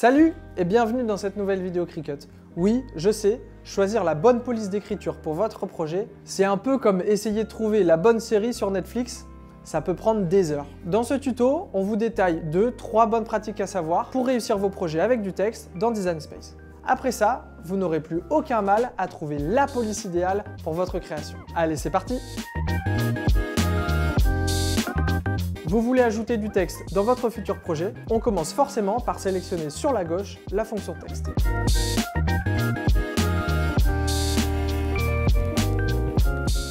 Salut et bienvenue dans cette nouvelle vidéo Cricut. Oui, je sais, choisir la bonne police d'écriture pour votre projet, c'est un peu comme essayer de trouver la bonne série sur Netflix, ça peut prendre des heures. Dans ce tuto, on vous détaille 2-3 bonnes pratiques à savoir pour réussir vos projets avec du texte dans Design Space. Après ça, vous n'aurez plus aucun mal à trouver la police idéale pour votre création. Allez, c'est parti! Vous voulez ajouter du texte dans votre futur projet? On commence forcément par sélectionner sur la gauche la fonction texte.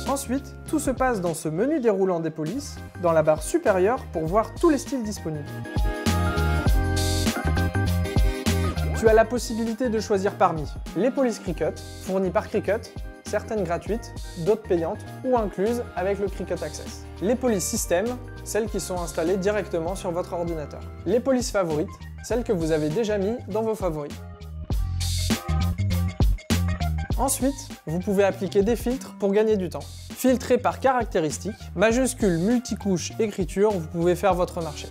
Ensuite, tout se passe dans ce menu déroulant des polices, dans la barre supérieure pour voir tous les styles disponibles. Tu as la possibilité de choisir parmi les polices Cricut, fournies par Cricut, certaines gratuites, d'autres payantes ou incluses avec le Cricut Access. Les polices système, celles qui sont installées directement sur votre ordinateur. Les polices favorites, celles que vous avez déjà mis dans vos favoris. Ensuite, vous pouvez appliquer des filtres pour gagner du temps. Filtrer par caractéristiques, majuscule, multicouche, écriture, vous pouvez faire votre marché.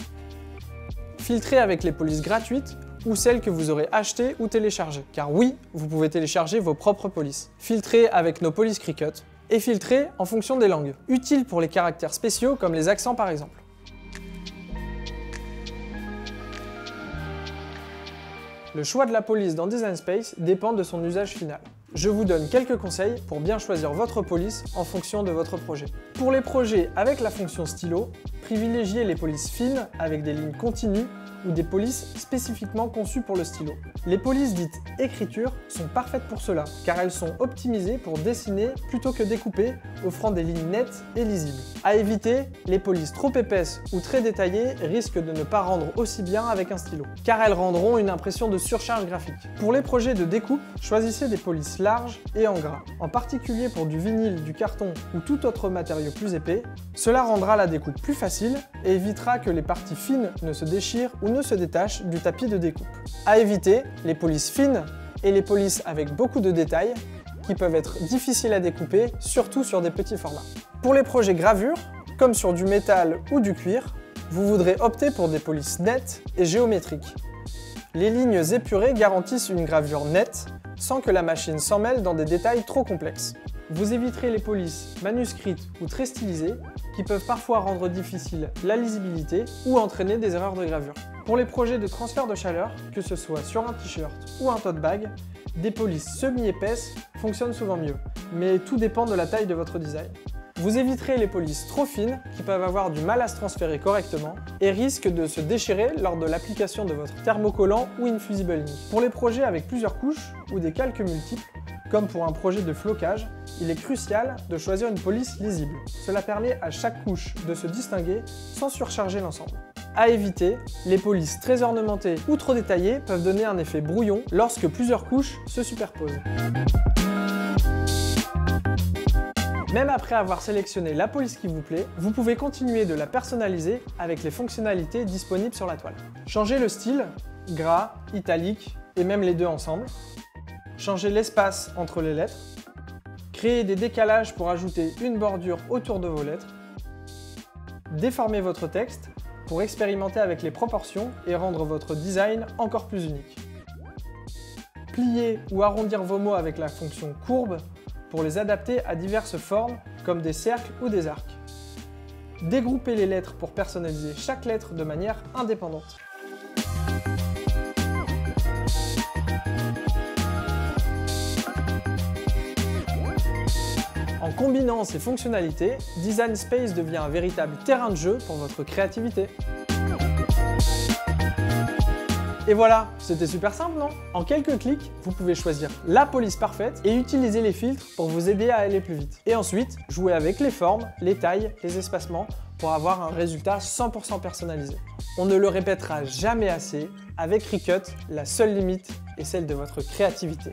Filtrer avec les polices gratuites ou celles que vous aurez achetées ou téléchargées. Car oui, vous pouvez télécharger vos propres polices. Filtrer avec nos polices Cricut et filtrer en fonction des langues. Utile pour les caractères spéciaux comme les accents par exemple. Le choix de la police dans Design Space dépend de son usage final. Je vous donne quelques conseils pour bien choisir votre police en fonction de votre projet. Pour les projets avec la fonction stylo, privilégiez les polices fines avec des lignes continues ou des polices spécifiquement conçues pour le stylo. Les polices dites écriture sont parfaites pour cela, car elles sont optimisées pour dessiner plutôt que découper, offrant des lignes nettes et lisibles. À éviter, les polices trop épaisses ou très détaillées risquent de ne pas rendre aussi bien avec un stylo, car elles rendront une impression de surcharge graphique. Pour les projets de découpe, choisissez des polices larges et en gras, en particulier pour du vinyle, du carton ou tout autre matériau plus épais. Cela rendra la découpe plus facile et évitera que les parties fines ne se déchirent ou ne se détachent du tapis de découpe. À éviter, les polices fines et les polices avec beaucoup de détails qui peuvent être difficiles à découper, surtout sur des petits formats. Pour les projets gravure, comme sur du métal ou du cuir, vous voudrez opter pour des polices nettes et géométriques. Les lignes épurées garantissent une gravure nette sans que la machine s'en mêle dans des détails trop complexes. Vous éviterez les polices manuscrites ou très stylisées qui peuvent parfois rendre difficile la lisibilité ou entraîner des erreurs de gravure. Pour les projets de transfert de chaleur, que ce soit sur un t-shirt ou un tote bag, des polices semi-épaisses fonctionnent souvent mieux, mais tout dépend de la taille de votre design. Vous éviterez les polices trop fines qui peuvent avoir du mal à se transférer correctement et risquent de se déchirer lors de l'application de votre thermocollant ou Infusible Ink. Pour les projets avec plusieurs couches ou des calques multiples, comme pour un projet de flocage, il est crucial de choisir une police lisible. Cela permet à chaque couche de se distinguer sans surcharger l'ensemble. À éviter, les polices très ornementées ou trop détaillées peuvent donner un effet brouillon lorsque plusieurs couches se superposent. Même après avoir sélectionné la police qui vous plaît, vous pouvez continuer de la personnaliser avec les fonctionnalités disponibles sur la toile. Changez le style, gras, italique et même les deux ensemble. Changez l'espace entre les lettres. Créez des décalages pour ajouter une bordure autour de vos lettres. Déformez votre texte pour expérimenter avec les proportions et rendre votre design encore plus unique. Pliez ou arrondir vos mots avec la fonction courbe pour les adapter à diverses formes comme des cercles ou des arcs. Dégroupez les lettres pour personnaliser chaque lettre de manière indépendante. En combinant ces fonctionnalités, Design Space devient un véritable terrain de jeu pour votre créativité. Et voilà, c'était super simple, non? En quelques clics, vous pouvez choisir la police parfaite et utiliser les filtres pour vous aider à aller plus vite. Et ensuite, jouer avec les formes, les tailles, les espacements pour avoir un résultat 100% personnalisé. On ne le répétera jamais assez, avec Cricut, la seule limite est celle de votre créativité.